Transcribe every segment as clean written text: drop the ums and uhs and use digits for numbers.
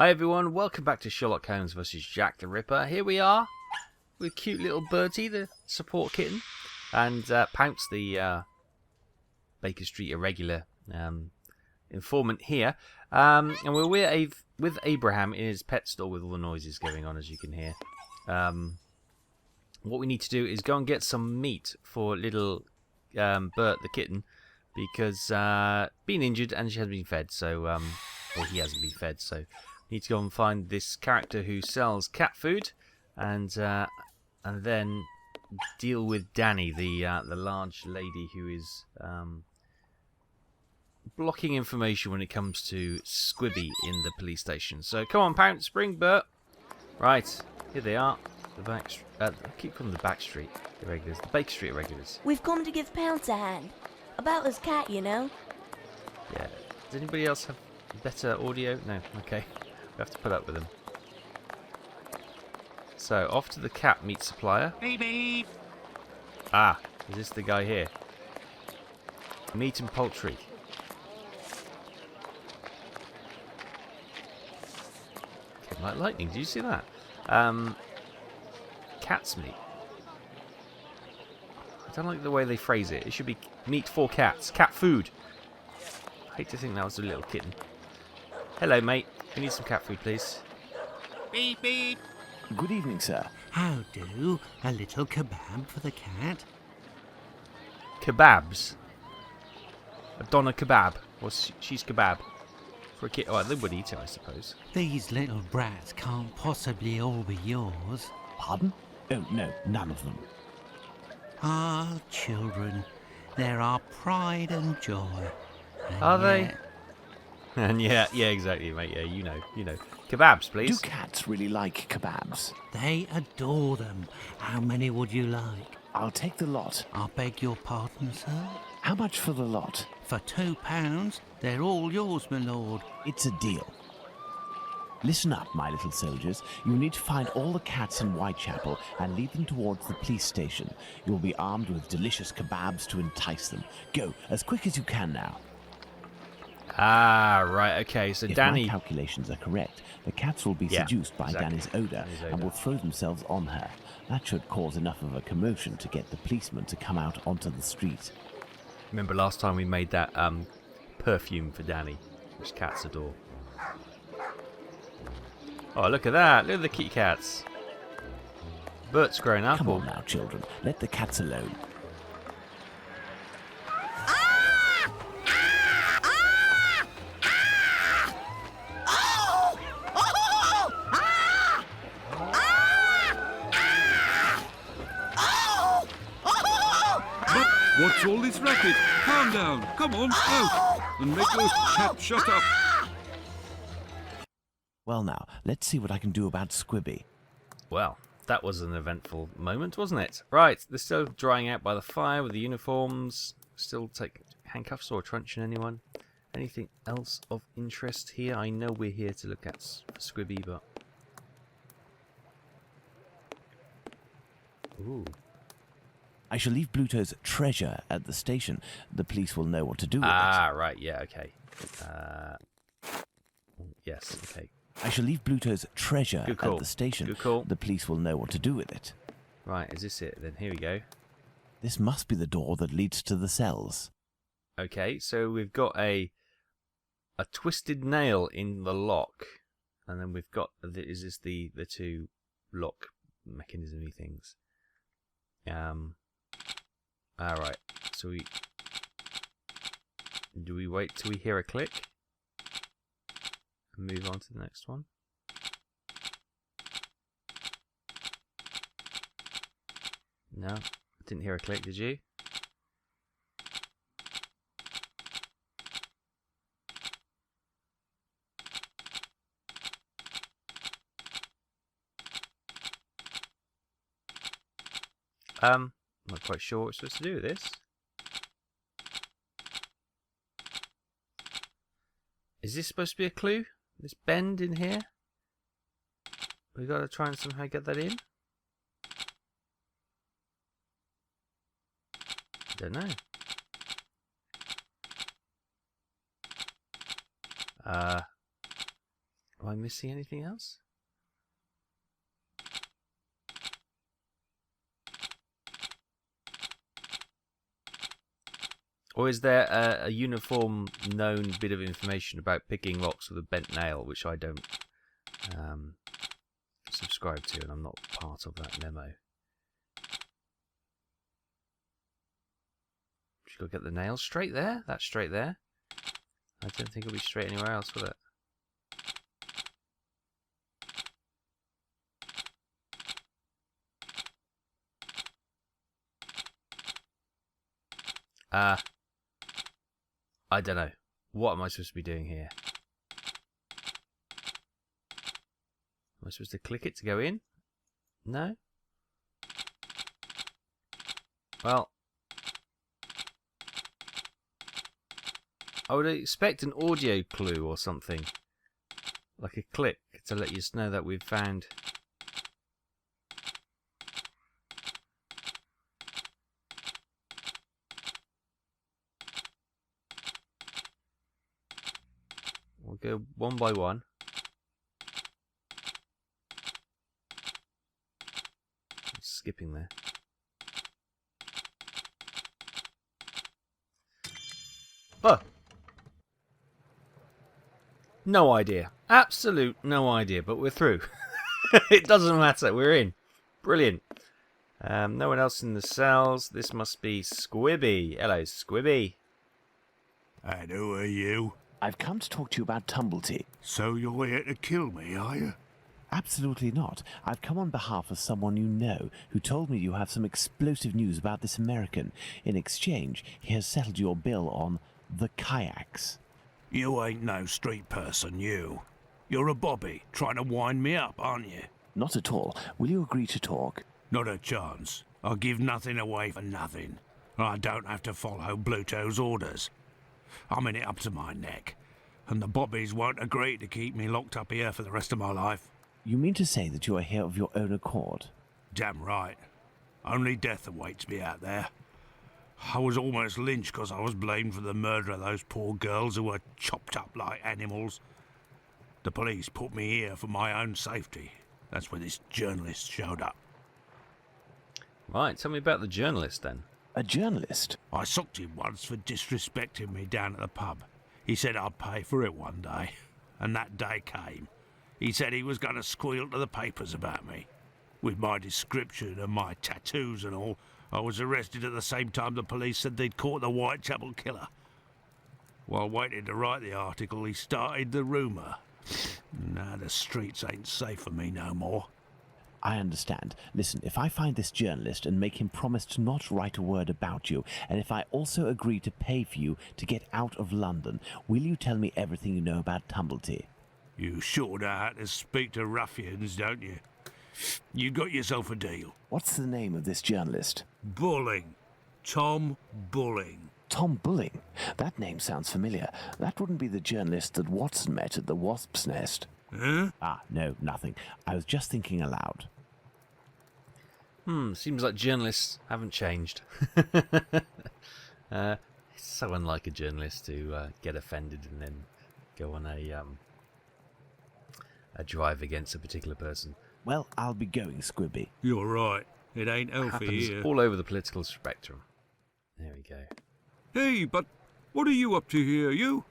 Hi everyone, welcome back to Sherlock Holmes vs Jack the Ripper. Here we are with cute little Bertie, the support kitten, and Pounce, the Baker Street irregular informant here. And we're with Abraham in his pet store with all the noises going on, as you can hear. What we need to do is go and get some meat for little Bert the kitten, because been injured and she hasn't been fed, so or he hasn't been fed, so need to go and find this character who sells cat food, and then deal with Danny, the large lady who is blocking information when it comes to Squibby in the police station. So come on, Pounce, bring Bert. Right, here they are. The I keep calling them the back street irregulars, the Baker Street irregulars. We've come to give Pounce a hand. About this cat, you know. Yeah. Does anybody else have better audio? No. Okay. We have to put up with them. So, off to the cat meat supplier. Beep beep. Ah, is this the guy here? Meat and poultry. Came like lightning. Did you see that? Cat's meat. I don't like the way they phrase it. It should be meat for cats. Cat food. I hate to think that was a little kitten. Hello, mate. We need some cat food, please. Beep beep. Good evening, sir. How do? A little kebab for the cat? Kebabs. A doner kebab. Or she's kebab. For a kid. Oh, they would eat it, I suppose. These little brats can't possibly all be yours. Pardon? Oh, no, none of them. Ah, children. They're our pride and joy. And Are they? yet- And yeah, exactly, mate. Yeah, you know. Kebabs, Do please. cats really like kebabs? They adore them. How many would you like? I'll take the lot. I beg your pardon, sir? How much for the lot? For £2, they're all yours, my lord. It's a deal. Listen up, my little soldiers. You need to find all the cats in Whitechapel and lead them towards the police station. You'll be armed with delicious kebabs to entice them. Go, as quick as you can now. Ah, right, okay. So If Danny. my calculations are correct, the cats will be Yeah, seduced by exactly. Danny's odour Danny's and odour. will throw themselves on her. That should cause enough of a commotion to get the policeman to come out onto the street. Remember last time we made that perfume for Danny, which cats adore. Oh, look at that. Look at the kitty cats. Bert's grown up. Come or- on now, children. Let the cats alone. What's all this racket? Calm down. Come on, out. And make those chaps shut up. Well now, let's see what I can do about Squibby. Well, that was an eventful moment, wasn't it? Right, they're still drying out by the fire with the uniforms. Still take handcuffs or truncheon, anyone? Anything else of interest here? I know we're here to look at Squibby, but... Ooh. I shall leave Bluto's treasure at the station. The police will know what to do with Ah, right, yeah, okay. Yes, okay. it. I shall leave Bluto's treasure Good call. at the station. Good call. The police will know what to do with it. Right, is this it then? Here we go. This must be the door that leads to the cells. Okay, so we've got a twisted nail in the lock, and then we've got is this the two lock mechanism-y things? All right. So do we wait till we hear a click and move on to the next one? No, I didn't hear a click. Did you? I'm not quite sure what we're supposed to do with this. Is this supposed to be a clue? This bend in here? We got to try and somehow get that in? I don't know. Am I missing anything else? Or is there a uniform known bit of information about picking locks with a bent nail, which I don't subscribe to, and I'm not part of that memo? Just got to get the nail straight there. That's straight there. I don't think it'll be straight anywhere else, will it? I don't know. What am I supposed to be doing here? Am I supposed to click it to go in? No? Well, I would expect an audio clue or something. Like a click to let you know that we've found... We'll go one by one. Skipping there. Oh! No idea. Absolute no idea, but we're through. It doesn't matter, we're in. Brilliant. No one else in the cells. This must be Squibby. Hello, Squibby. And who are you? I've come to talk to you about Tumblety. So you're here to kill me, are you? Absolutely not. I've come on behalf of someone you know, who told me you have some explosive news about this American. In exchange, he has settled your bill on the kayaks. You ain't no street person, you. You're a bobby, trying to wind me up, aren't you? Not at all. Will you agree to talk? Not a chance. I'll give nothing away for nothing. I don't have to follow Bluto's orders. I'm in it up to my neck, and the bobbies won't agree to keep me locked up here for the rest of my life. You mean to say that you are here of your own accord? Damn right. Only death awaits me out there. I was almost lynched because I was blamed for the murder of those poor girls who were chopped up like animals. The police put me here for my own safety. That's when this journalist showed up. Right, tell me about the journalist then. A journalist? I socked him once for disrespecting me down at the pub. He said I'd pay for it one day, and that day came. He said he was going to squeal to the papers about me. With my description and my tattoos and all, I was arrested at the same time the police said they'd caught the Whitechapel killer. While waiting to write the article, he started the rumour. Now the streets ain't safe for me no more. I understand. Listen, if I find this journalist and make him promise to not write a word about you, and if I also agree to pay for you to get out of London, will you tell me everything you know about Tumblety? You sure know how to speak to ruffians, don't you? You got yourself a deal. What's the name of this journalist? Bulling. Tom Bulling. Tom Bulling? That name sounds familiar. That wouldn't be the journalist that Watson met at the Wasp's Nest. Huh? Ah, no, nothing. I was just thinking aloud. Seems like journalists haven't changed. It's so unlike a journalist to get offended and then go on a drive against a particular person. Well, I'll be going, Squibby. You're right. It ain't healthy Happens here. all over the political spectrum. There we go. Hey, but what are you up to here, you?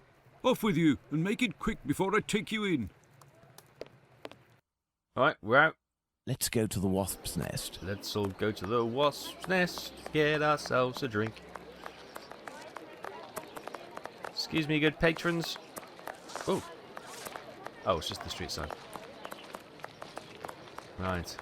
Off with you, and make it quick before I take you in. Alright, we're out. Let's go to the Wasp's Nest. Let's all go to the wasp's nest, get ourselves a drink. Excuse me, good patrons. Oh. Oh, it's just the street sign. Right.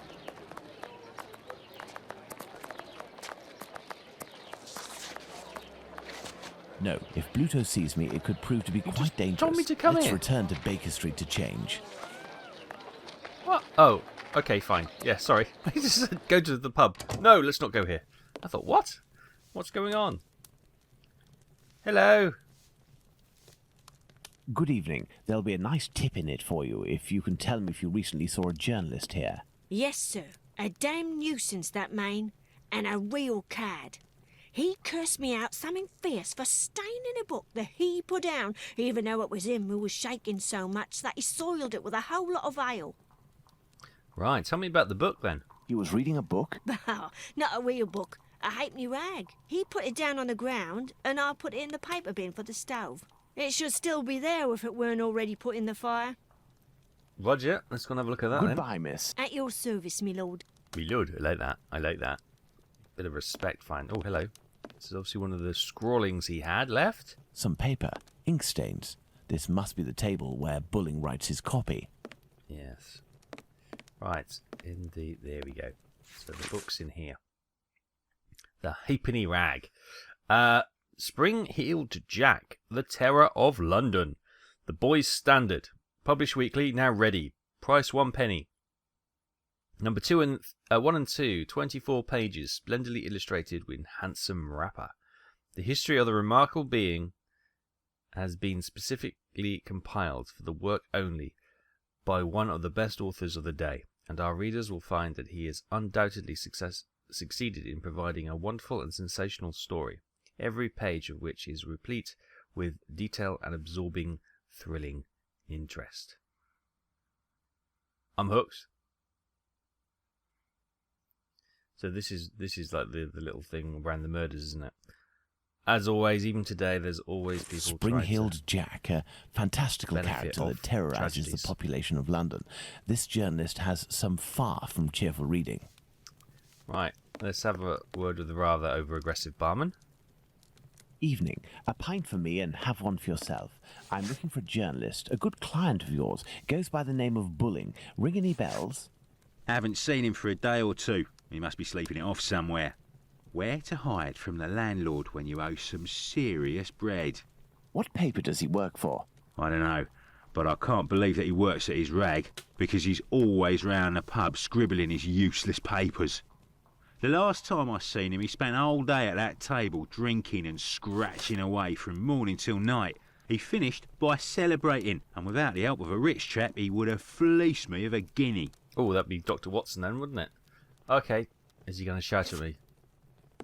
No, if Bluto sees me, it could prove to be quite dangerous. told me to come Let's in. return to Baker Street to change. What? Oh, okay, fine. Yeah, sorry. I just said go to the pub. No, let's not go here. I thought, what? What's going on? Hello. Good evening. There'll be a nice tip in it for you if you can tell me if you recently saw a journalist here. Yes, sir. A damn nuisance, that man, and a real cad. He cursed me out something fierce for staining a book that he put down, even though it was him who was shaking so much that he soiled it with a whole lot of ale. Right, tell me about the book then. He was reading a book? Bah, not a real book, a halfpenny rag. He put it down on the ground, and I put it in the paper bin for the stove. It should still be there if it weren't already put in the fire. Roger, let's go and have a look at that Goodbye, miss. At your service, me lord. then. Reload, I like that. I like that. Bit of respect, fine. Oh, hello. This is obviously one of the scrawlings he had left. Some paper, ink stains. This must be the table where Bulling writes his copy. Yes. Right, there we go. So the book's in here. The Halfpenny Rag. Spring-Heeled Jack, The Terror of London. The Boys' Standard. Published weekly, now ready. Price 1 penny. Number 1 and 2, 24 pages, splendidly illustrated with handsome wrapper. The history of the remarkable being has been specifically compiled for the work only by one of the best authors of the day, and our readers will find that he has undoubtedly succeeded in providing a wonderful and sensational story, every page of which is replete with detail and absorbing, thrilling interest. I'm hooked. So this is like the little thing around the murders, isn't it? As always, even today, there's always people Spring-Heeled Jack, a fantastical benefit character of that terrorizes tragedies. the population of London. This journalist has some far from cheerful reading. Right, let's have a word with the rather over-aggressive barman. Evening. A pint for me and have one for yourself. I'm looking for a journalist, a good client of yours. Goes by the name of Bulling. Ring any bells? Haven't seen him for a day or two. He must be sleeping it off somewhere. Where to hide from the landlord when you owe some serious bread? What paper does he work for? I don't know, but I can't believe that he works at his rag, because he's always round the pub scribbling his useless papers. The last time I seen him, he spent a whole day at that table drinking and scratching away from morning till night. He finished by celebrating, and without the help of a rich chap, he would have fleeced me of a guinea. Oh, that'd be Dr. Watson then, wouldn't it? Okay, is he going to shout at me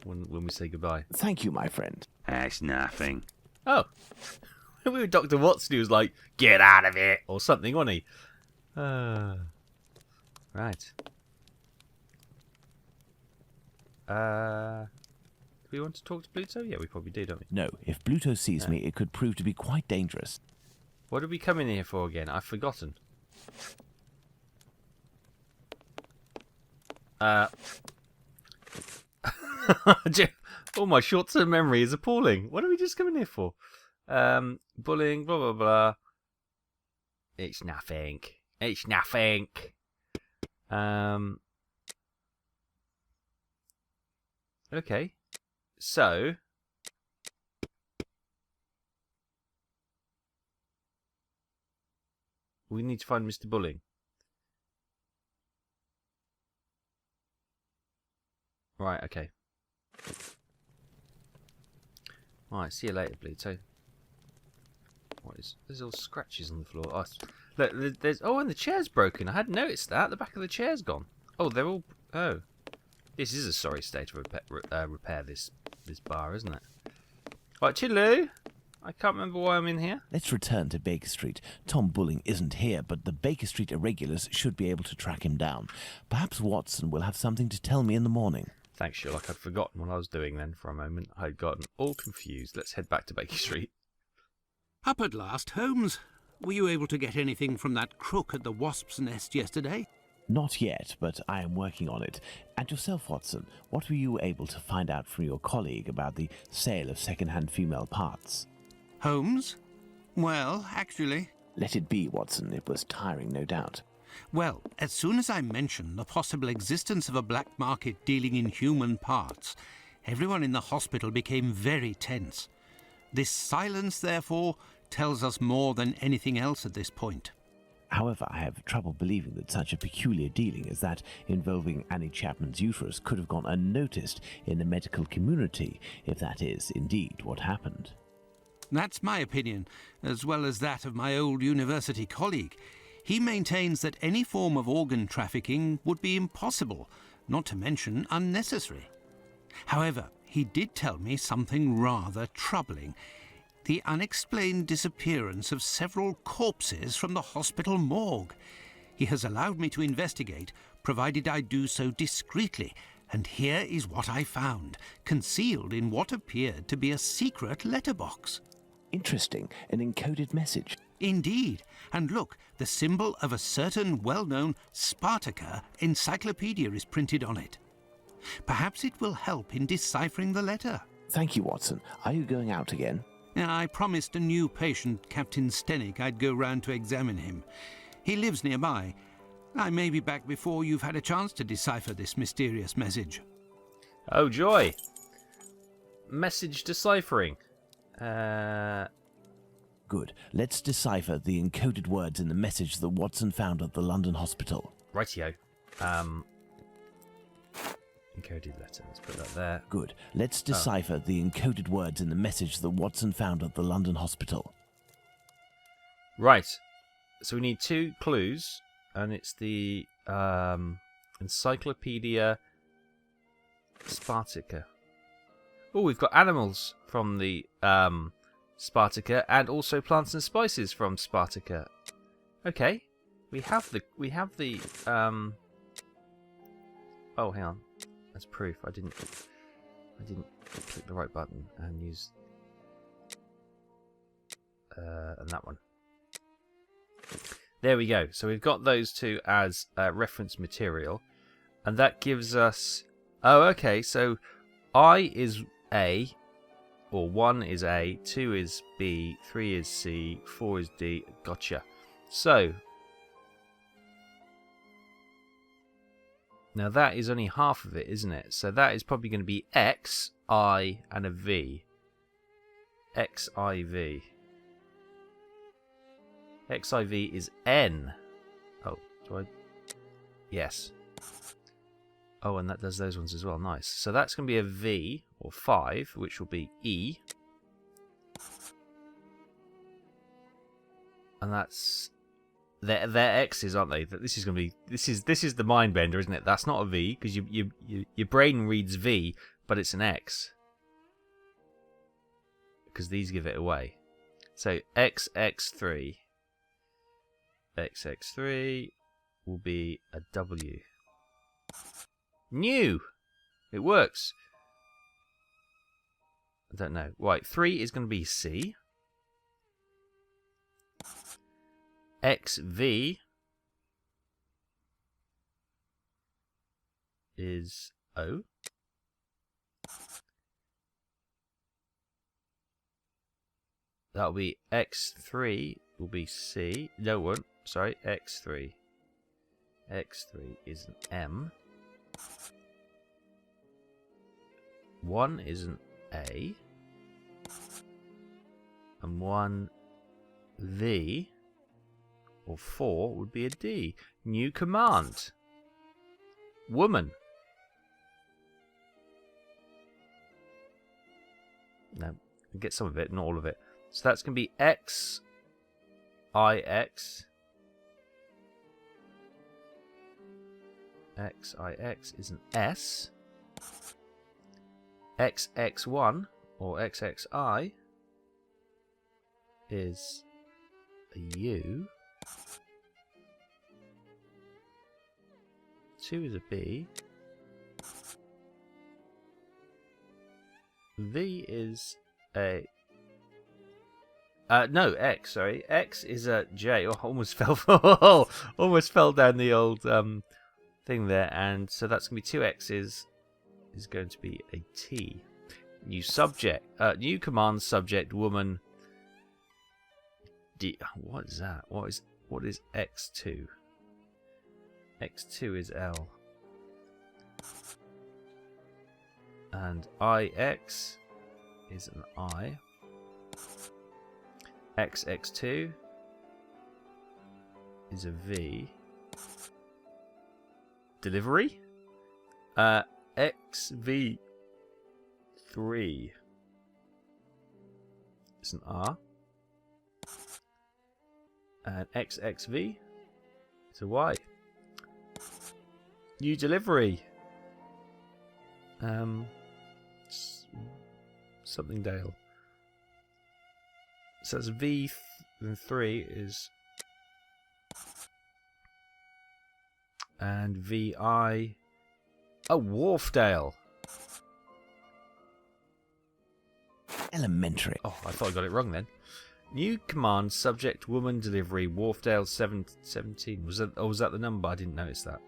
when we say goodbye? Thank you, my friend. That's nothing. Oh, we were Dr. Watson. He was like, "Get out of it," or something, wasn't he? Right. Do we want to talk to Pluto? Yeah, we probably do, don't we? No, if Pluto sees me, it could prove to be quite dangerous. What did we come in here for again? I've forgotten. Oh, my short-term memory is appalling. What are we just coming here for? Bullying, blah, blah, blah. It's nothing. It's nothing. Okay. So... we need to find Mr. Bulling. Right, okay. Right, see you later, Pluto. What is... there's all scratches on the floor. Oh, look, there's... oh, and the chair's broken. I hadn't noticed that. The back of the chair's gone. Oh, they're all... oh. This is a sorry state of repair, this bar, isn't it? Right, Chillu. I can't remember why I'm in here. Let's return to Baker Street. Tom Bulling isn't here, but the Baker Street irregulars should be able to track him down. Perhaps Watson will have something to tell me in the morning. Thanks, Sherlock. I'd forgotten what I was doing then for a moment. I'd gotten all confused. Let's head back to Baker Street. Up at last, Holmes. Were you able to get anything from that crook at the Wasp's Nest yesterday? Not yet, but I am working on it. And yourself, Watson, what were you able to find out from your colleague about the sale of second-hand female parts? Holmes? Well, actually... Let it be, Watson. It was tiring, no doubt. Well, as soon as I mentioned the possible existence of a black market dealing in human parts, everyone in the hospital became very tense. This silence, therefore, tells us more than anything else at this point. However, I have trouble believing that such a peculiar dealing as that involving Annie Chapman's uterus could have gone unnoticed in the medical community, if that is indeed what happened. That's my opinion, as well as that of my old university colleague. He maintains that any form of organ trafficking would be impossible, not to mention unnecessary. However, he did tell me something rather troubling. The unexplained disappearance of several corpses from the hospital morgue. He has allowed me to investigate, provided I do so discreetly, and here is what I found, concealed in what appeared to be a secret letterbox. Interesting. An encoded message. Indeed. And look, the symbol of a certain well-known Spartaca encyclopedia is printed on it. Perhaps it will help in deciphering the letter. Thank you, Watson. Are you going out again? I promised a new patient, Captain Stenick, I'd go round to examine him. He lives nearby. I may be back before you've had a chance to decipher this mysterious message. Oh, joy. Message deciphering. Good. Let's decipher the encoded words in the message that Watson found at the London hospital. Rightio. Encoded letter. Let's put that there. Good. Let's decipher the encoded words in the message that Watson found at the London hospital. Right. So we need 2 clues, and it's the Encyclopedia Spartaca. Oh, we've got animals from the Spartaca, and also plants and spices from Spartaca. Okay, we have the Oh, hang on. That's proof. I didn't click the right button and use and that one. There we go. So we've got those 2 as reference material, and that gives us. Oh, okay. So I is A, or 1 is A, 2 is B, 3 is C, 4 is D. Gotcha. So now that is only half of it, isn't it? So that is probably going to be X, I, and a V. XIV. XIV is N. Oh, do I? Yes. Oh, and that does those ones as well. Nice. So that's going to be a V, or 5, which will be E. And that's... They're X's, aren't they? This is going to be... This is the mind bender, isn't it? That's not a V, because your brain reads V, but it's an X. Because these give it away. So XX3. XX3 will be a W. New! It works. I don't know. Right, 3 is going to be C. XV is O. That'll be X3 will be C. No, it won't. Sorry, X3. X3 is an M. 1 is an A. And 1 V, or 4, would be a D. New command. Woman. No, get some of it, not all of it. So that's going to be XIX. XIX is an S. XX1 or XXI is a U. 2 is a B. V is a... no, X, sorry. X is a J. Oh, almost fell down the old thing there. And so that's going to be 2 X's. Is going to be a T. New subject. New command subject woman. D. What is that? What is X2? X2 is L. And IX is an I. XX2 is a V. Delivery? XV3 is an R. And XXV is a Y. New delivery. something Dale. So that's V, and 3 is... And VI... Oh, Wharfdale! Elementary. Oh, I thought I got it wrong then. New command, subject, woman, delivery, Wharfdale 17. Was that the number? I didn't notice that.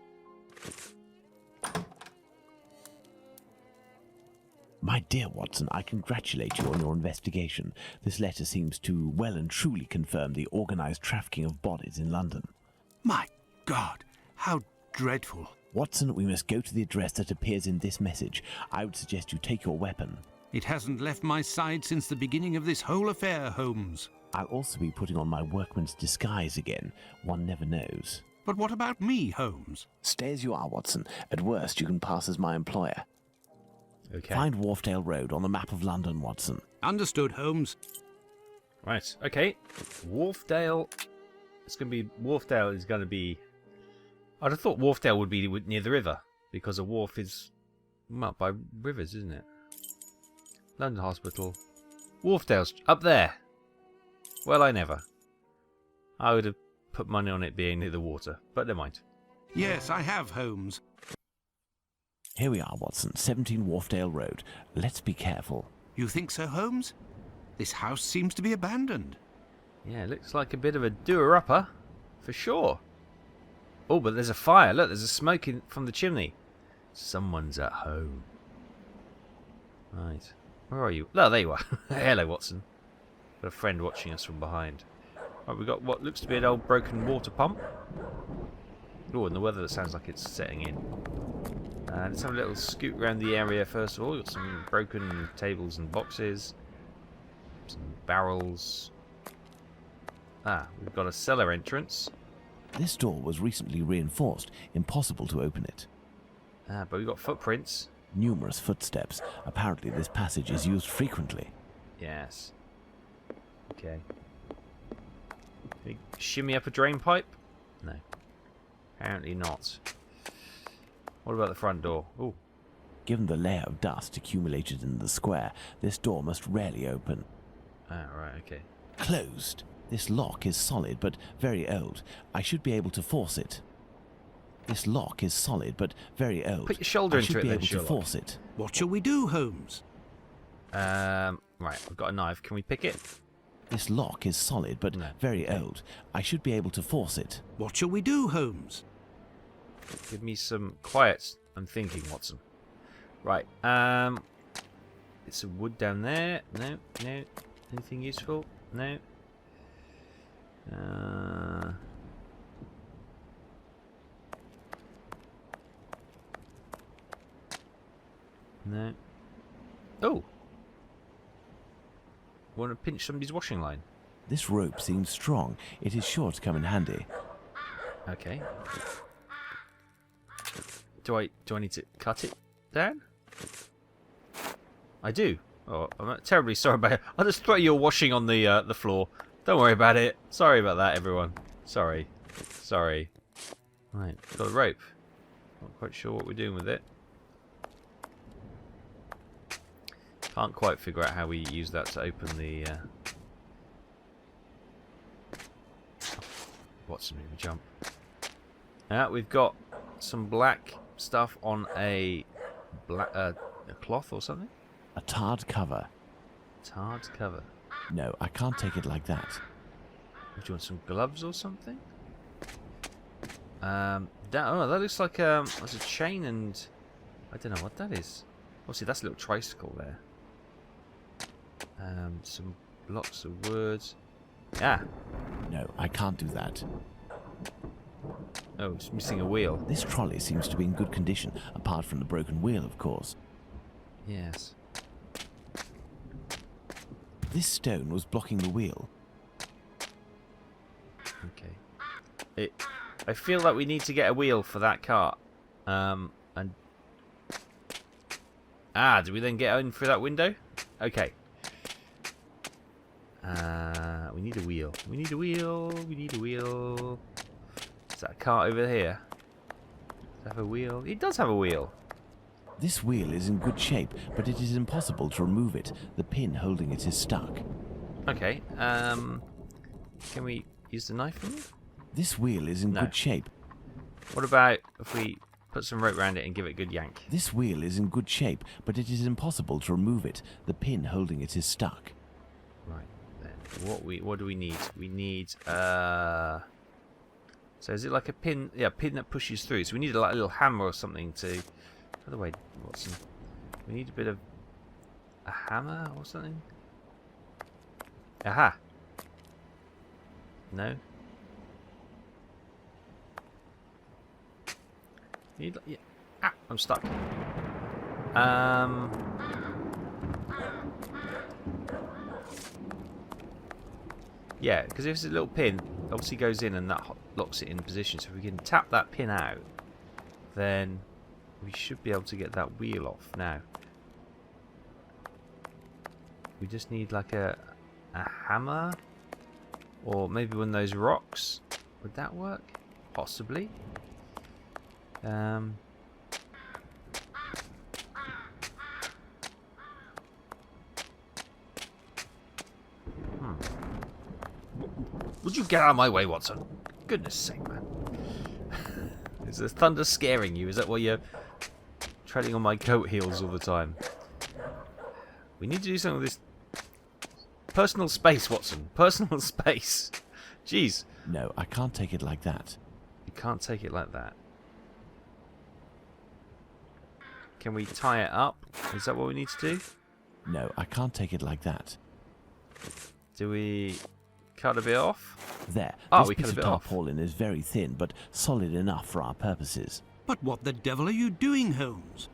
My dear Watson, I congratulate you on your investigation. This letter seems to well and truly confirm the organised trafficking of bodies in London. My God, how dreadful. Watson, we must go to the address that appears in this message. I would suggest you take your weapon. It hasn't left my side since the beginning of this whole affair, Holmes. I'll also be putting on my workman's disguise again. One never knows. But what about me, Holmes? Stay as you are, Watson. At worst, you can pass as my employer. Okay. Find Wharfdale Road on the map of London, Watson. Understood, Holmes. Right, okay. Wharfdale. Wharfdale is going to be... I'd have thought Wharfdale would be near the river, because a wharf is up by rivers, isn't it? London Hospital. Wharfdale's up there. Well, I never. I would have put money on it being near the water, but never mind. Yes, I have, Holmes. Here we are, Watson. 17 Wharfdale Road. Let's be careful. You think so, Holmes? This house seems to be abandoned. Yeah, it looks like a bit of a doer-upper, for sure. Oh, but there's a fire. Look, there's a smoke from the chimney. Someone's at home. Right. Where are you? Oh, there you are. Hello, Watson. Got a friend watching us from behind. Right, we've got what looks to be an old broken water pump. Oh, and the weather sounds like it's setting in. Let's have a little scoot around the area first of all. We've got some broken tables and boxes. Some barrels. We've got a cellar entrance. This door was recently reinforced. Impossible to open it. But we've got footprints. Numerous footsteps. Apparently this passage is used frequently. Yes. Okay. Can we shimmy up a drain pipe? No. Apparently not. What about the front door? Oh. Given the layer of dust accumulated in the square, this door must rarely open. Right, okay. Closed. This lock is solid but very old. I should be able to force it. This lock is solid but very old. Put your shoulder I into should it be then, able to Sherlock. force it. What shall we do, Holmes? Right, I've got a knife. Can we pick it? This lock is solid but No. very old. I should be able to force it. What shall we do, Holmes? Give me some quiet. I'm thinking, Watson. Right, it's some wood down there. No. Anything useful? No. No. Oh! Want to pinch somebody's washing line? This rope seems strong. It is sure to come in handy. Okay. Do I need to cut it down? I do. Oh, I'm terribly sorry about it. I'll just throw your washing on the floor. Don't worry about it. Sorry about that, everyone. Sorry. Right, got a rope. Not quite sure what we're doing with it. Can't quite figure out how we use that to open the... What's maybe jump? We've got some black stuff on a cloth or something. A tarred cover. Tarred cover. No, I can't take it like that. Do you want some gloves or something? That looks like there's a chain and I don't know what that is. Obviously, that's a little tricycle there. Some blocks of words. No, I can't do that. Oh, it's missing a wheel. This trolley seems to be in good condition, apart from the broken wheel, of course. Yes. This stone was blocking the wheel. Okay. I feel like we need to get a wheel for that cart. Do we then get in through that window? Okay. We need a wheel. We need a wheel. Is that a cart over here? Does it have a wheel? It does have a wheel. This wheel is in good shape, but it is impossible to remove it. The pin holding it is stuck. Okay. Can we use the knife on it? This wheel is in No. good shape. What about if we put some rope around it and give it a good yank? This wheel is in good shape, but it is impossible to remove it. The pin holding it is stuck. Right. Then what do we need? We need so is it like a pin? Yeah, a pin that pushes through. So we need like a little hammer or something to. By the way, Watson, we need a bit of a hammer or something. Aha. No. Need, yeah. Ah, I'm stuck. Yeah, because if it's a little pin, obviously goes in and that locks it in position. So if we can tap that pin out, then we should be able to get that wheel off. Now, we just need like a hammer, or maybe one of those rocks. Would that work? Possibly. Would you get out of my way, Watson? Goodness sake, man. Is the thunder scaring you? Is that why you're treading on my coat heels all the time? We need to do something with this. Personal space, Watson. Personal space. Jeez. No, I can't take it like that. You can't take it like that. Can we tie it up? Is that what we need to do? No, I can't take it like that. Do we cut a bit off? There. Oh, this we cut piece a of bit off. tarpaulin is very thin, but solid enough for our purposes. But what the devil are you doing, Holmes?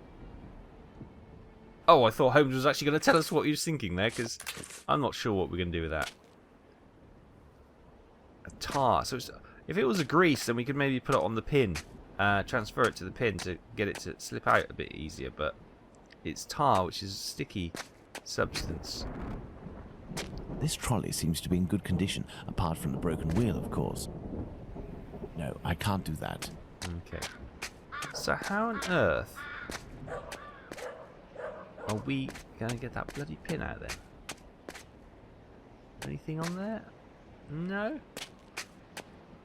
Oh, I thought Holmes was actually going to tell us what he was thinking there, because I'm not sure what we're going to do with that. A tar. So if it was a grease, then we could maybe put it on the pin. Transfer it to the pin to get it to slip out a bit easier, but it's tar, which is a sticky substance. This trolley seems to be in good condition, apart from the broken wheel, of course. No, I can't do that. Okay. So how on earth are we going to get that bloody pin out then? Anything on there? No?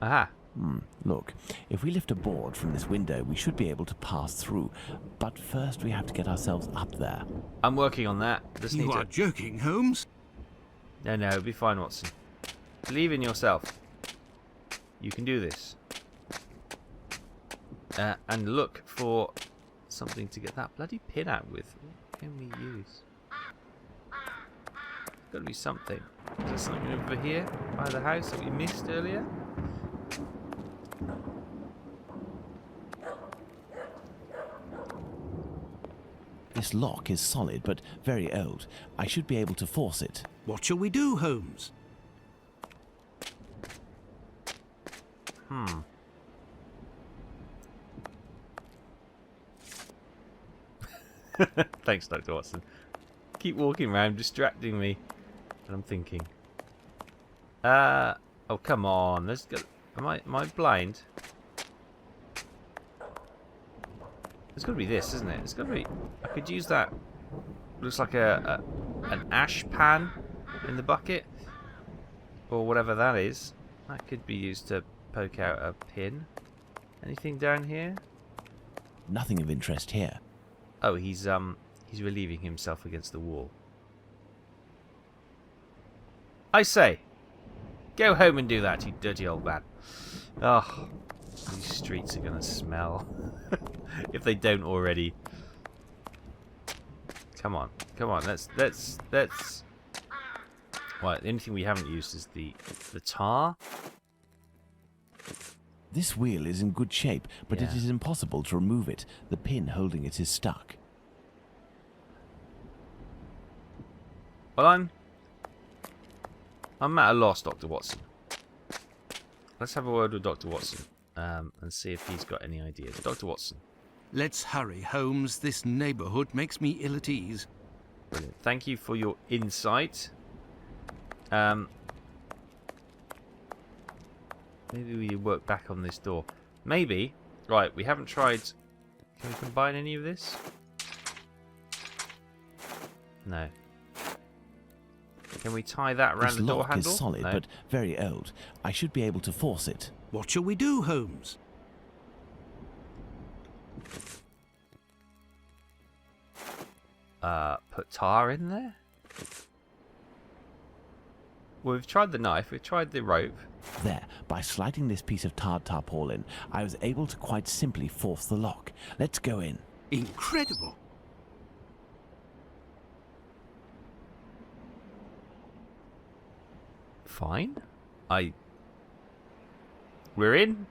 Aha. Look, if we lift a board from this window, we should be able to pass through. But first we have to get ourselves up there. I'm working on that. Just You need are to... joking, Holmes. No, it'll be fine, Watson. Believe in yourself. You can do this. And look for something to get that bloody pin out with. What can we use? There's got to be something. Is there something over here by the house that we missed earlier? This lock is solid, but very old. I should be able to force it. What shall we do, Holmes? Thanks, Dr. Watson. Keep walking around, distracting me. And I'm thinking. Oh, come on. Let's go. Am I blind? It's got to be this, isn't it? It's got to be. I could use that. Looks like an ash pan in the bucket, or whatever that is. That could be used to poke out a pin. Anything down here? Nothing of interest here. Oh, he's relieving himself against the wall. I say, go home and do that, you dirty old man. Oh, these streets are gonna smell. If they don't already. Come on, let's. Right, the only thing we haven't used is the tar. This wheel is in good shape, but it Yeah. is impossible to remove it. The pin holding it is stuck. Well, I'm at a loss, Dr. Watson. Let's have a word with Dr. Watson and see if he's got any ideas. Dr. Watson. Let's hurry, Holmes. This neighbourhood makes me ill at ease. Brilliant. Thank you for your insight. Maybe we work back on this door. Maybe. Right, we haven't tried. Can we combine any of this? No. Can we tie that around This the door lock handle? is solid, No. but very old. I should be able to force it. What shall we do, Holmes? Put tar in there? Well, we've tried the knife, we've tried the rope. There, by sliding this piece of tarred tarpaulin, I was able to quite simply force the lock. Let's go in. Incredible. Fine. We're in.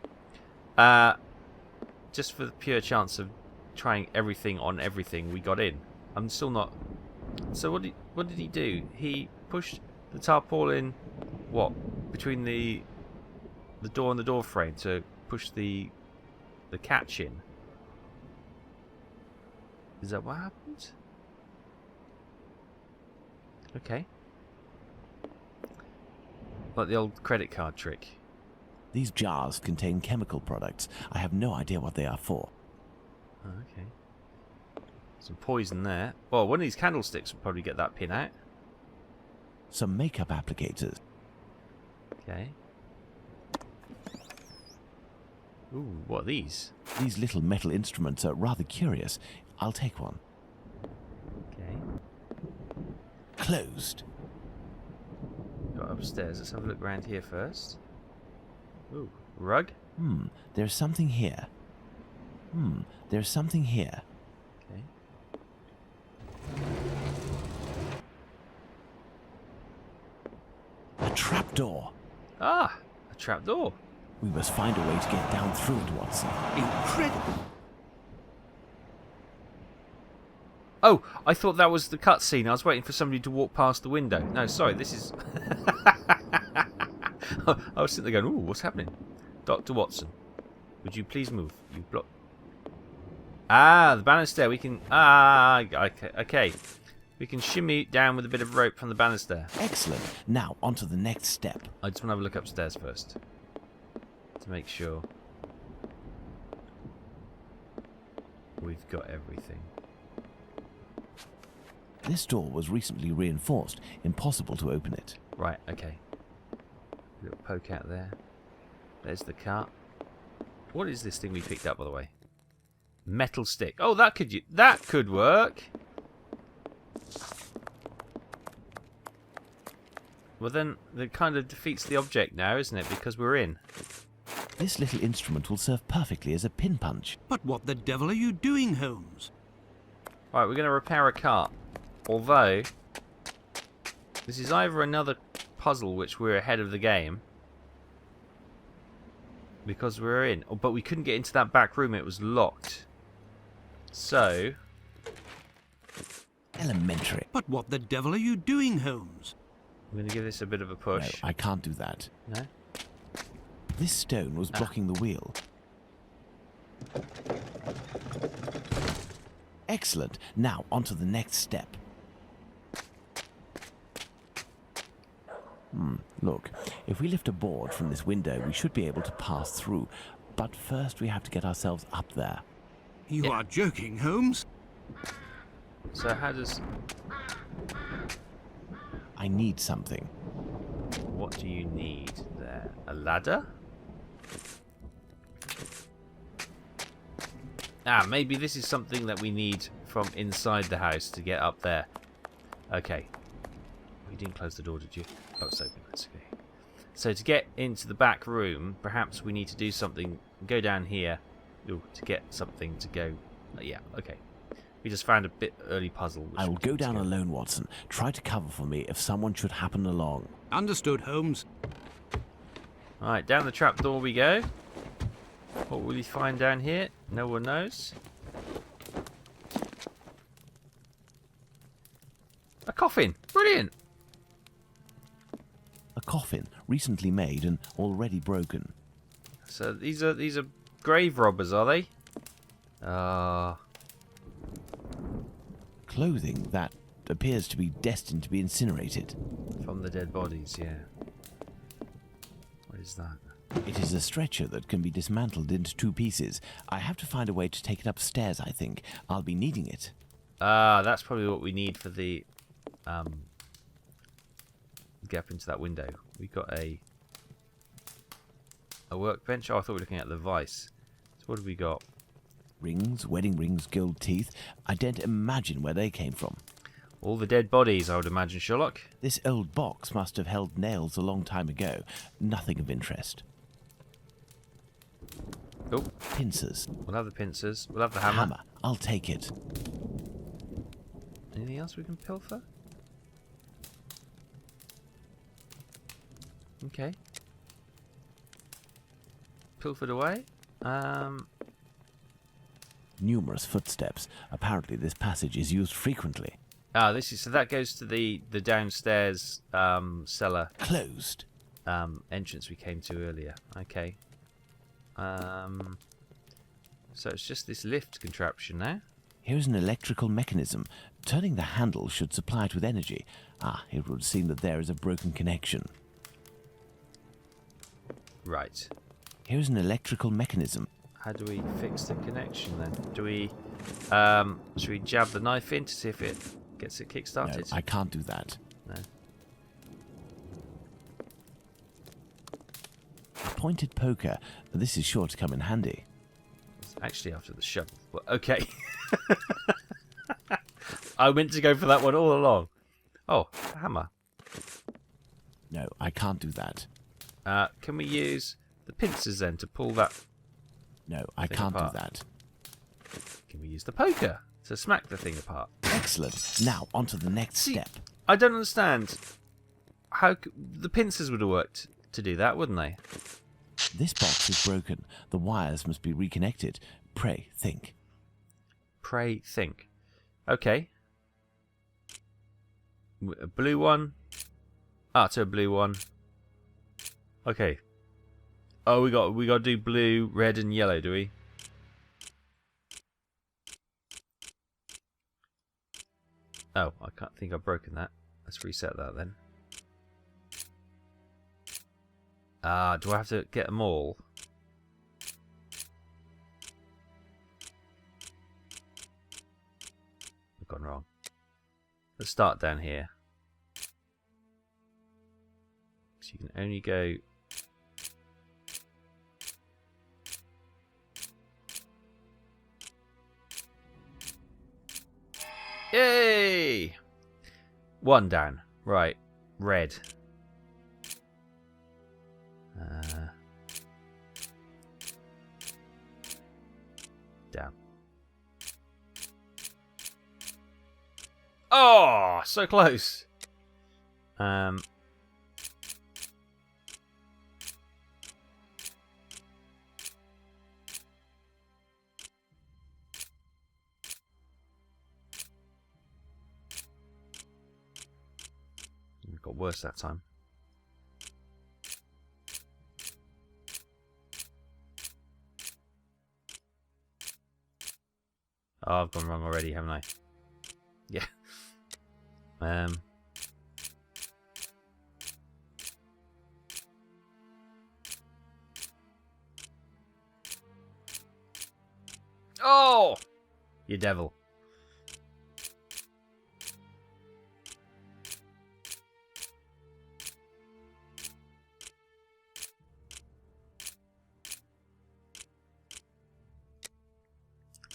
Just for the pure chance of trying everything on everything, we got in. I'm still not... So what did he do? He pushed the tarpaulin, what, between the door and the door frame to push the catch in. Is that what happened? Okay. Like the old credit card trick. These jars contain chemical products. I have no idea what they are for. Oh, okay. Some poison there. Well, one of these candlesticks will probably get that pin out. Some makeup applicators. Okay. Ooh, what are these? These little metal instruments are rather curious. I'll take one. Okay. Closed. Got upstairs. Let's have a look around here first. Ooh, rug. There's something here. There's something here. Okay. A trapdoor. Ah, a trapdoor. We must find a way to get down through it, Watson. Incredible. Oh, I thought that was the cutscene. I was waiting for somebody to walk past the window. No, sorry, this is... I was sitting there going, ooh, what's happening? Dr. Watson, would you please move? You block... Ah, the banister. We can... Ah, okay. We can shimmy down with a bit of rope from the banister. Excellent. Now, on to the next step. I just want to have a look upstairs first. To make sure we've got everything. This door was recently reinforced. Impossible to open it. Right, okay. Little poke out there. There's the cart. What is this thing we picked up, by the way? Metal stick. Oh, that could work. Well, then that kind of defeats the object now, isn't it? Because we're in. This little instrument will serve perfectly as a pin punch. But what the devil are you doing, Holmes? Right, we're going to repair a cart. Although, this is either another puzzle which we're ahead of the game, because we're in. Oh, but we couldn't get into that back room, it was locked. So... Elementary. But what the devil are you doing, Holmes? I'm going to give this a bit of a No, push. I can't do that. No? This stone was blocking the wheel. Excellent. Now, on to the next step. Look, if we lift a board from this window, we should be able to pass through. But first, we have to get ourselves up there. You are joking, Holmes? So how does... I need something. What do you need there? A ladder? Ah, maybe this is something that we need from inside the house to get up there. Okay. You didn't close the door, did you? Oh, it's open. That's okay. So to get into the back room, perhaps we need to do something. Go down here to get something to go... yeah, okay. We just found a bit early puzzle. Which I will we go need to down alone, Watson. Try to cover for me if someone should happen along. Understood, Holmes. Alright, down the trapdoor we go. What will we find down here? No one knows. A coffin! Brilliant! A coffin, recently made and already broken. So these are grave robbers, are they? Clothing that appears to be destined to be incinerated. From the dead bodies, yeah. What is that? It is a stretcher that can be dismantled into 2 pieces. I have to find a way to take it upstairs, I think. I'll be needing it. That's probably what we need for the get up into that window. We've got a workbench. Oh, I thought we were looking at the vice. So what have we got? Rings, wedding rings, gold teeth. I daren't imagine where they came from. All the dead bodies, I would imagine, Sherlock. This old box must have held nails a long time ago. Nothing of interest. Oh, Pincers. we'll have the pincers. We'll have the A hammer. hammer. I'll take it. Anything else we can pilfer? Okay. Pilfered away. Numerous footsteps. Apparently this passage is used frequently. So that goes to the downstairs cellar Closed. entrance we came to earlier. Okay. So it's just this lift contraption now. Here's an electrical mechanism. Turning the handle should supply it with energy. It would seem that there is a broken connection. Right. Here's an electrical mechanism. How do we fix the connection then? Do we should we jab the knife in to see if it gets it No, kick-started? I can't do that. No. A pointed poker. This is sure to come in handy. It's actually after the shovel. But okay. I meant to go for that one all along. Oh, a hammer. No, I can't do that. Can we use the pincers then to pull that? No, I Thing can't apart. do that. Can we use the poker to smack the thing apart? Excellent. Now, on to the next See, step. I don't understand how the pincers would have worked to do that, wouldn't they? This box is broken. The wires must be reconnected. Pray, think. Pray think. Okay. A blue one. To a blue one. Okay. Oh, we got to do blue, red, and yellow, do we? Oh, I can't think I've broken that. Let's reset that then. Do I have to get them all? I've gone wrong. Let's start down here. So you can only go... Yay! One down. Right. Red. Down. Oh, so close. It got worse that time. Oh, I've gone wrong already, haven't I? Yeah. Oh! You devil.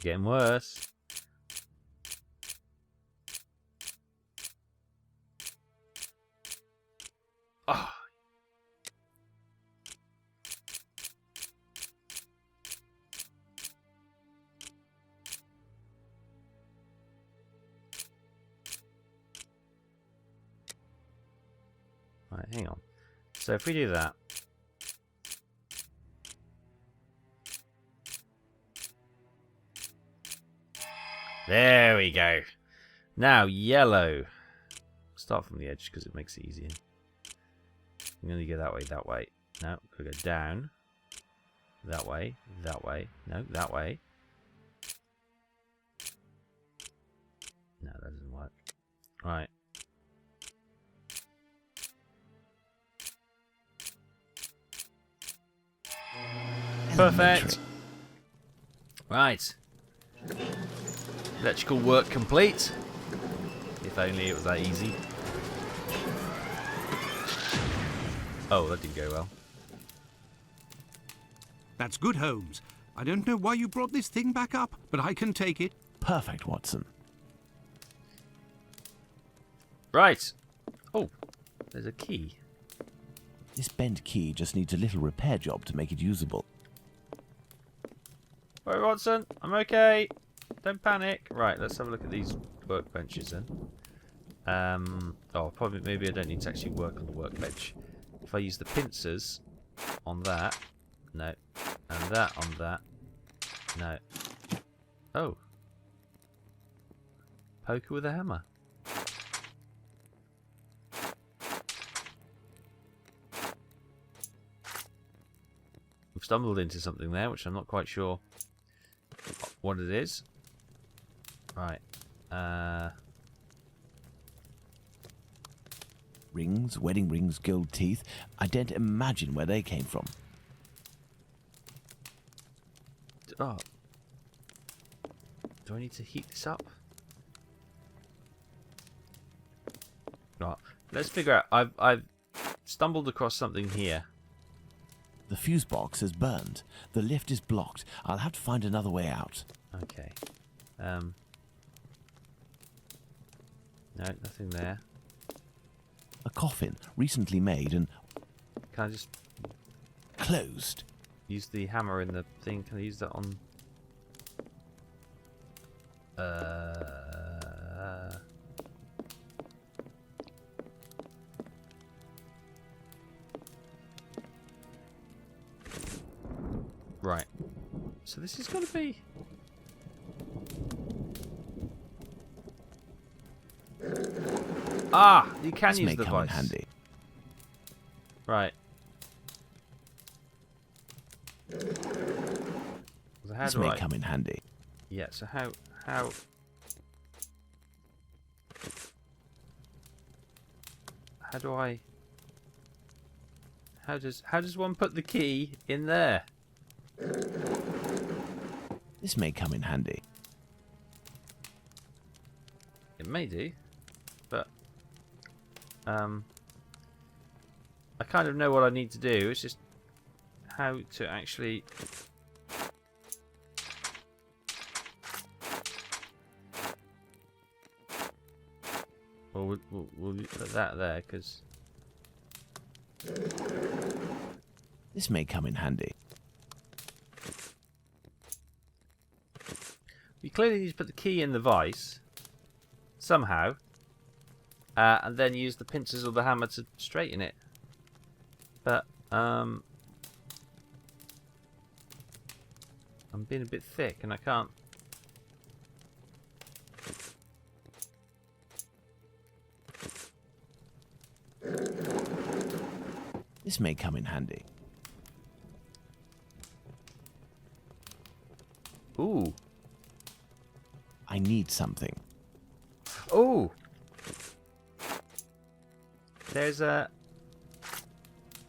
Getting worse. Oh. Right, hang on. So if we do that. There we go. Now yellow. Start from the edge because it makes it easier. I'm going to go that way, that way. No, we'll go down. That way, that way. No, that way. No, that doesn't work. Right. Perfect. Right. Electrical work complete. If If only it was that easy. Oh, that didn't go well. That's good, Holmes. I don't know why you brought this thing back up, but I can take it. Perfect, Watson. Right. Oh, there's a key. This bent key just needs a little repair job to make it usable. Right, Watson, I'm okay. Don't panic. Right, let's have a look at these workbenches then. Oh, probably maybe I don't need to actually work on the workbench. If I use the pincers on that, no, and that on that, no. Oh, poker with a hammer. We've stumbled into something there, which I'm not quite sure what it is. Right. Rings, wedding rings, gold teeth. I don't imagine where they came from. Oh. Do I need to heat this up? Right. Let's figure out. I've stumbled across something here. The fuse box is burned. The lift is blocked. I'll have to find another way out. Okay. No, nothing there. A coffin, recently made and Can I just closed. use the hammer in the thing? Can I use that on... Right. So this is going to be... Ah! You can This use may the come in device. handy. Right. So how This do may I... come in handy. Yeah, so how do I... How does one put the key in there? This may come in handy. It may do, but I kind of know what I need to do. It's just how to actually... Well, we'll put that there, because... This may come in handy. You clearly need to put the key in the vise, somehow, and then use the pincers or the hammer to straighten it. But, I'm being a bit thick, and I can't... This may come in handy. Ooh. I need something. Ooh. There's a...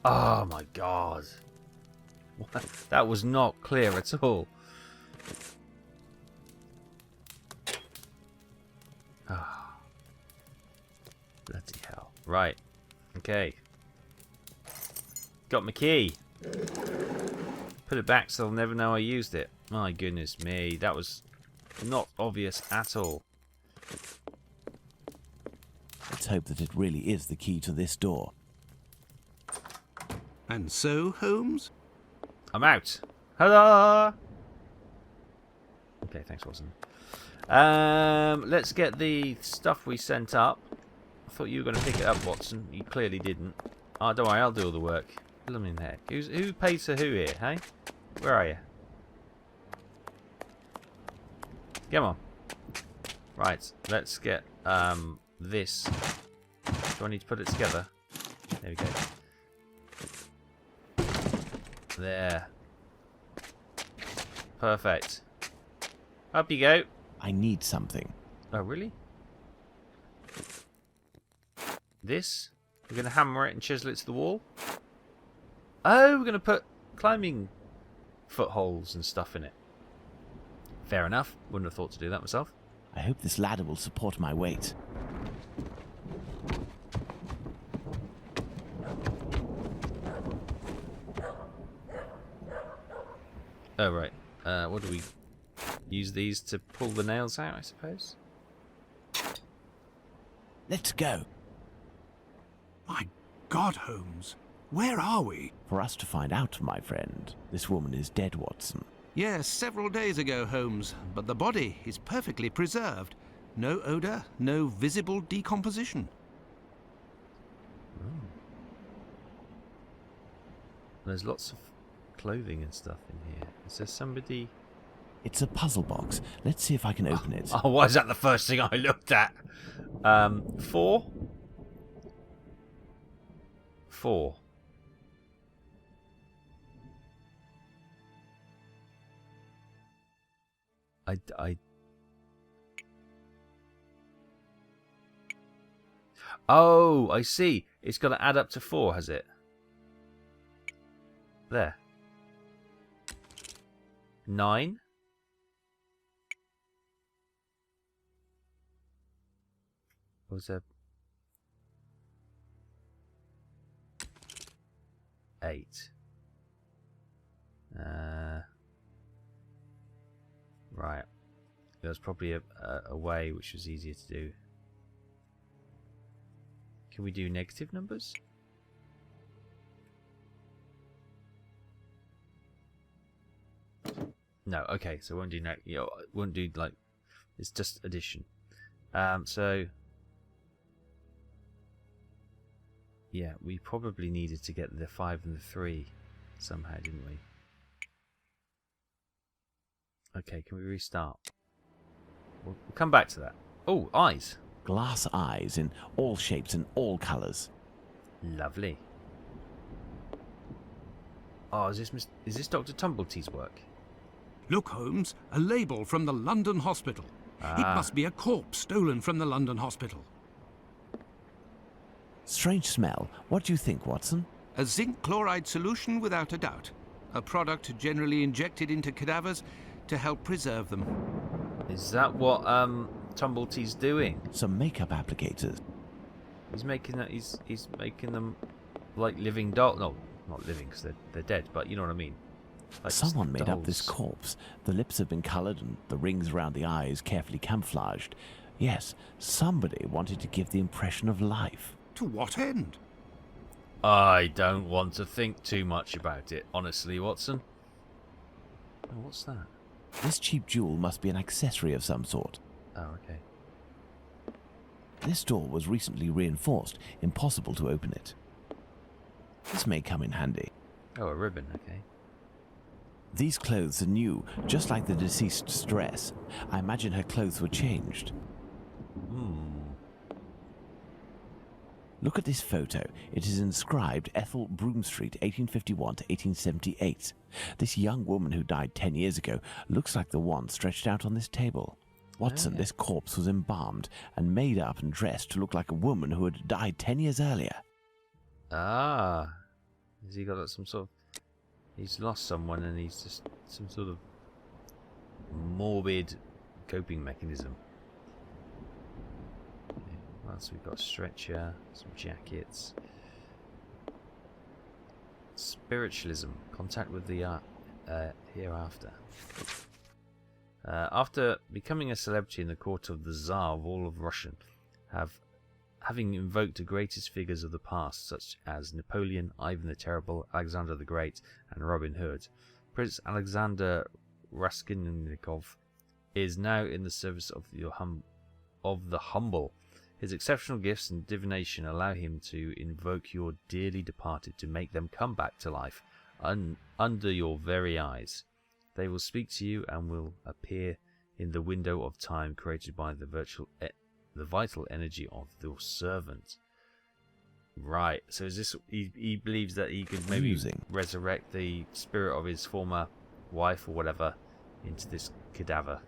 Oh my god. That was not clear at all. Ah. Bloody hell. Right. Okay. Got my key. Put it back so they'll never know I used it. My goodness me. That was not obvious at all. Let's hope that it really is the key to this door. And so, Holmes? I'm out. Hello. Okay, thanks, Watson. Let's get the stuff we sent up. I thought you were going to pick it up, Watson. You clearly didn't. Oh, don't worry, I'll do all the work. Blooming heck. Who pays for who here, hey? Where are you? Come on. Right, let's get this. Do I need to put it together? There we go. There. Perfect. Up you go. I need something. Oh, really? This? We're going to hammer it and chisel it to the wall? Oh, we're going to put climbing footholds and stuff in it. Fair enough. Wouldn't have thought to do that myself. I hope this ladder will support my weight. Oh, right. What do we use these to pull the nails out, I suppose? Let's go. My God, Holmes, where are we? For us to find out, my friend. This woman is dead, Watson. Yes, several days ago, Holmes, but the body is perfectly preserved. No odour, no visible decomposition. Oh. There's lots of clothing and stuff in here. Is there somebody... It's a puzzle box. Let's see if I can open it. Oh, why is that the first thing I looked at? 4? 4. Oh, I see. It's got to add up to 4, has it? There. 9. What was there? 8. Right. There was probably a way which was easier to do. Can we do negative numbers? No. Okay. So it won't do won't do like. It's just addition. So. Yeah, we probably needed to get the 5 and the 3 somehow, didn't we? Okay, can we restart? We'll come back to that. Oh, eyes. Glass eyes in all shapes and all colours. Lovely. Oh, is this Dr. Tumbletea's work? Look, Holmes, a label from the London hospital. It must be a corpse stolen from the London hospital. Strange smell. What do you think, Watson? A zinc chloride solution without a doubt. A product generally injected into cadavers to help preserve them. Is that what Tumbletea's doing? Some makeup applicators. He's making that. He's making them like living doll. No, not living because they're dead. But you know what I mean. Like Someone made up this dolls. corpse. The lips have been coloured and the rings around the eyes carefully camouflaged. Yes, somebody wanted to give the impression of life. To what end? I don't want to think too much about it, honestly, Watson. Oh, what's that? This cheap jewel must be an accessory of some sort. Oh, okay. This door was recently reinforced. Impossible to open it. This may come in handy. Oh, a ribbon, okay. These clothes are new, just like the deceased's dress. I imagine her clothes were changed. Look at this photo. It is inscribed Ethel Broomstreet, 1851 to 1878. This young woman who died 10 years ago looks like the one stretched out on this table. Watson, this corpse was embalmed and made up and dressed to look like a woman who had died 10 years earlier. Ah. Has he got some sort of... He's lost someone and he's just some sort of morbid coping mechanism. What else we've got? Stretcher, some jackets. Spiritualism, contact with the hereafter. After becoming a celebrity in the court of the Tsar of all of Russian, having invoked the greatest figures of the past, such as Napoleon, Ivan the Terrible, Alexander the Great, and Robin Hood, Prince Alexander Raskolnikov is now in the service of the humble. His exceptional gifts and divination allow him to invoke your dearly departed to make them come back to life under your very eyes. They will speak to you and will appear in the window of time created by the vital energy of your servant. Right, so is this... He believes that he could maybe resurrect the spirit of his former wife or whatever into this cadaver.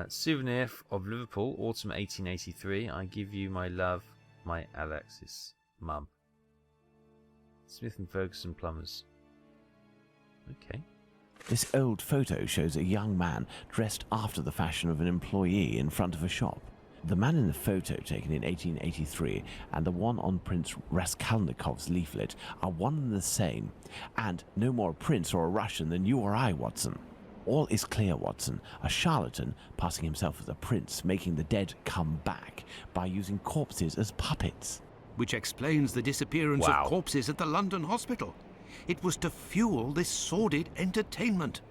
Souvenir of Liverpool, autumn 1883. I give you my love, my Alexis, Mum. Smith and Ferguson Plumbers. Okay. This old photo shows a young man dressed after the fashion of an employee in front of a shop. The man in the photo taken in 1883 and the one on Prince Raskolnikov's leaflet are one and the same, and no more a prince or a Russian than you or I, Watson. All is clear, Watson. A charlatan, passing himself as a prince, making the dead come back by using corpses as puppets. Which explains the disappearance Wow. of corpses at the London hospital. It was to fuel this sordid entertainment.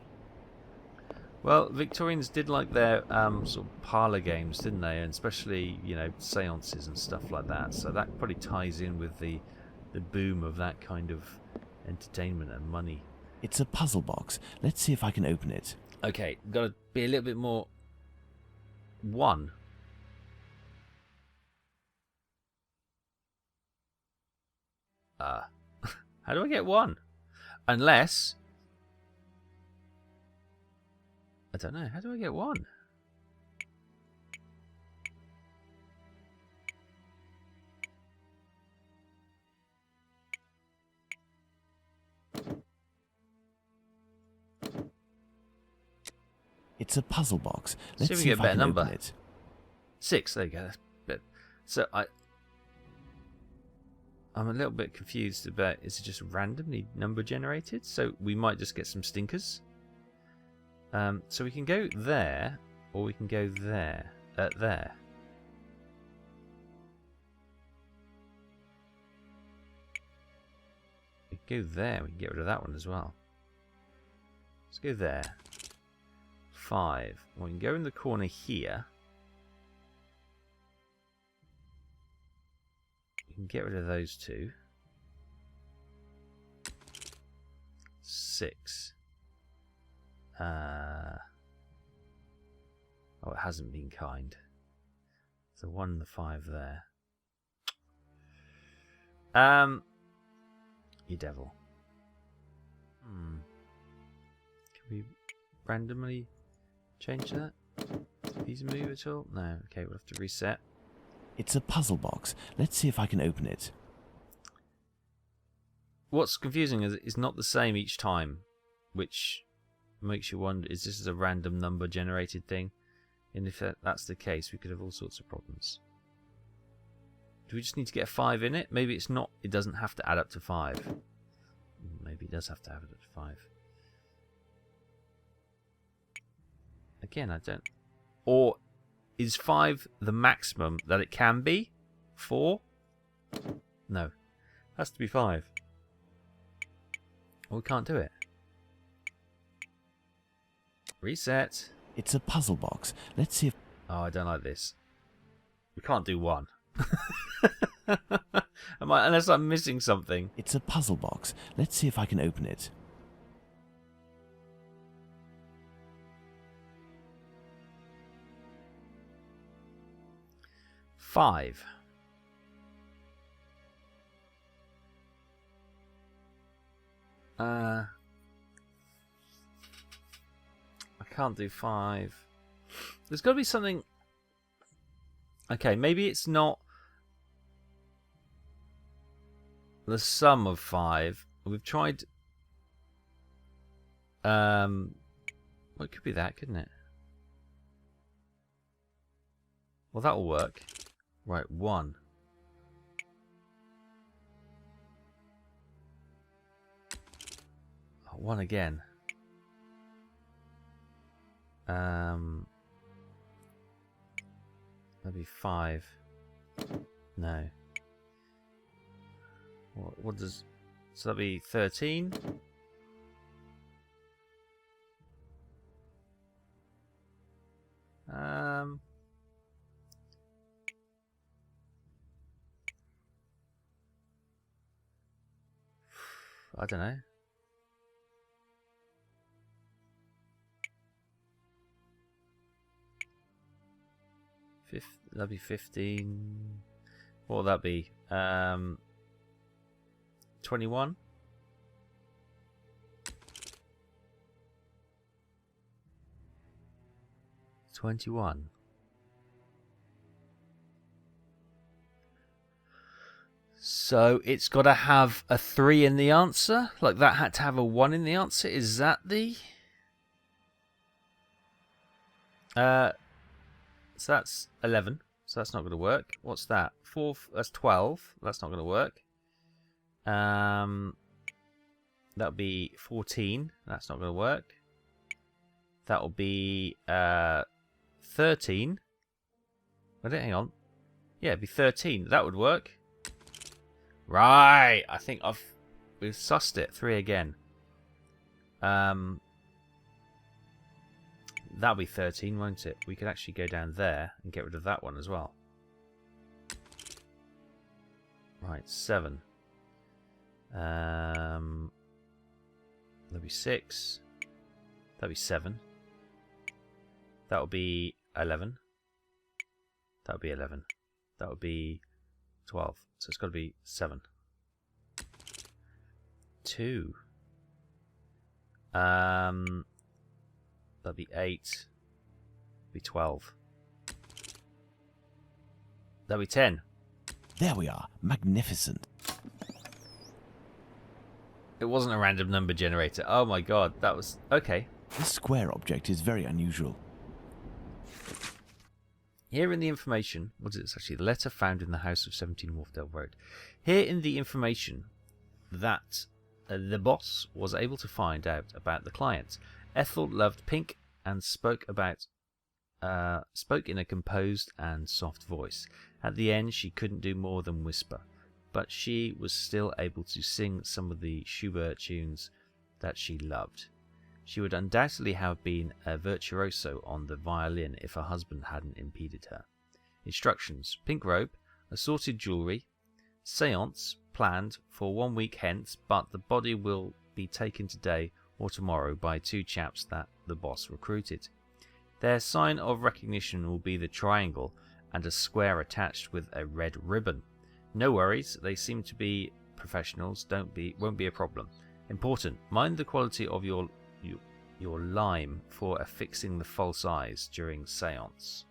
Well, Victorians did like their sort of parlour games, didn't they? And especially, you know, seances and stuff like that. So that probably ties in with the boom of that kind of entertainment and money. It's a puzzle box. Let's see if I can open it. Okay, got to be a little bit more... One. How do I get one? Unless... I don't know. How do I get one? It's a puzzle box. See if Let's we see get if a I better can open number. it. 6. There you go. That's better. So I'm a little bit confused about, is it just randomly number generated? So we might just get some stinkers. So we can go there, or we can go there. There. We can go there. We can get rid of that one as well. Let's go there. 5. We can go in the corner here. We can get rid of those two. 6. Oh, it hasn't been kind. So 1 and the 5 there. You devil. Can we randomly change that? Do these move at all? No. Okay, we'll have to reset. It's a puzzle box. Let's see if I can open it. What's confusing is it's not the same each time, which makes you wonder, is this a random number generated thing? And if that's the case, we could have all sorts of problems. Do we just need to get a 5 in it? Maybe it's not, it doesn't have to add up to 5. Maybe it does have to add up to 5. Again, I don't... Or is 5 the maximum that it can be? 4? No. Has to be 5. Or we can't do it. Reset. It's a puzzle box. Let's see if... Oh, I don't like this. We can't do 1. Unless I'm missing something. It's a puzzle box. Let's see if I can open it. Five. I can't do 5. There's got to be something. Okay, maybe it's not the sum of 5. We've tried. Well, it could be that, couldn't it? Well, that'll work. Right, 1. Oh, 1 again. Maybe 5. No. What does... So that'd be 13? I don't know. That'd be 15. What would that be? 21? So it's got to have a 3 in the answer? Like that had to have a 1 in the answer? Is that the... So that's 11. So that's not going to work. What's that? 4, that's 12. That's not going to work. That'll be 14. That's not going to work. That'll be 13. Hang on. Yeah, it'd be 13. That would work. Right. I think we've sussed it. 3 again. That'll be 13, won't it? We could actually go down there and get rid of that one as well. Right, 7. That'll be 6. That'll be 7. That'll be 11. That'll be 11. That'll be 12. So it's got to be 7. 2. That'll be 8. Be 12. That'll be 10. There we are. Magnificent. It wasn't a random number generator. Oh my god, that was... Okay. This square object is very unusual. Here in the information... What is it? It's actually the letter found in the house of 17 Wharfdale Road. Here in the information that the boss was able to find out about the client. Ethel loved pink and spoke in a composed and soft voice. At the end, she couldn't do more than whisper, but she was still able to sing some of the Schubert tunes that she loved. She would undoubtedly have been a virtuoso on the violin if her husband hadn't impeded her. Instructions: pink robe, assorted jewellery, séance planned for 1 week hence, but the body will be taken today or tomorrow by 2 chaps that the boss recruited. Their sign of recognition will be the triangle and a square attached with a red ribbon. No worries, they seem to be professionals, won't be a problem. Important, mind the quality of your lime for affixing the false eyes during séance.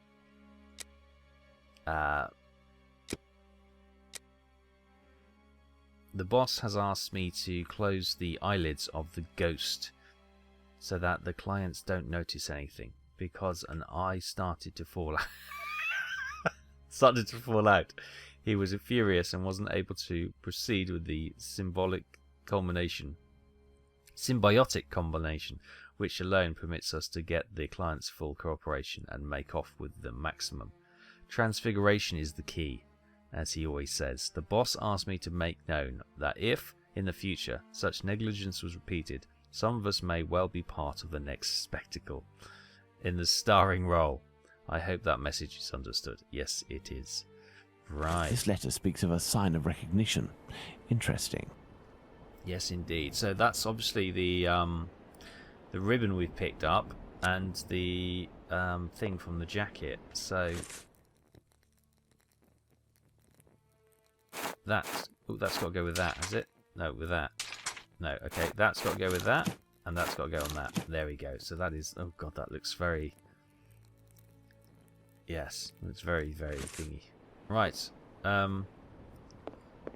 The boss has asked me to close the eyelids of the ghost so that the clients don't notice anything, because an eye started to fall out. He was furious and wasn't able to proceed with the symbiotic combination, which alone permits us to get the client's full cooperation and make off with the maximum. Transfiguration is the key, as he always says. The boss asked me to make known that if, in the future, such negligence was repeated, some of us may well be part of the next spectacle. In the starring role. I hope that message is understood. Yes, it is. Right. This letter speaks of a sign of recognition. Interesting. Yes, indeed. So that's obviously the ribbon we've picked up and the thing from the jacket. So that's got to go with that, has it? No, with that. No, okay, that's got to go with that, and that's got to go on that. There we go. So that is... Oh god, that looks very... Yes, it's very, very thingy. Right.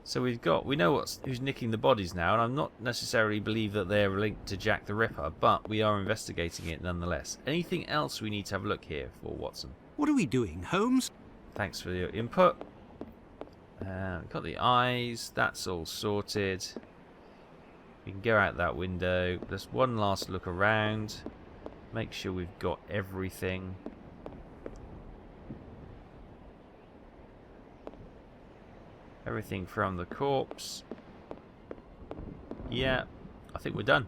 So we know who's nicking the bodies now, and I'm not necessarily believe that they're linked to Jack the Ripper, but we are investigating it nonetheless. Anything else we need to have a look here for, Watson? What are we doing, Holmes? Thanks for your input. We've got the eyes. That's all sorted. We can go out that window. Just one last look around. Make sure we've got everything. Everything from the corpse. Yeah, I think we're done.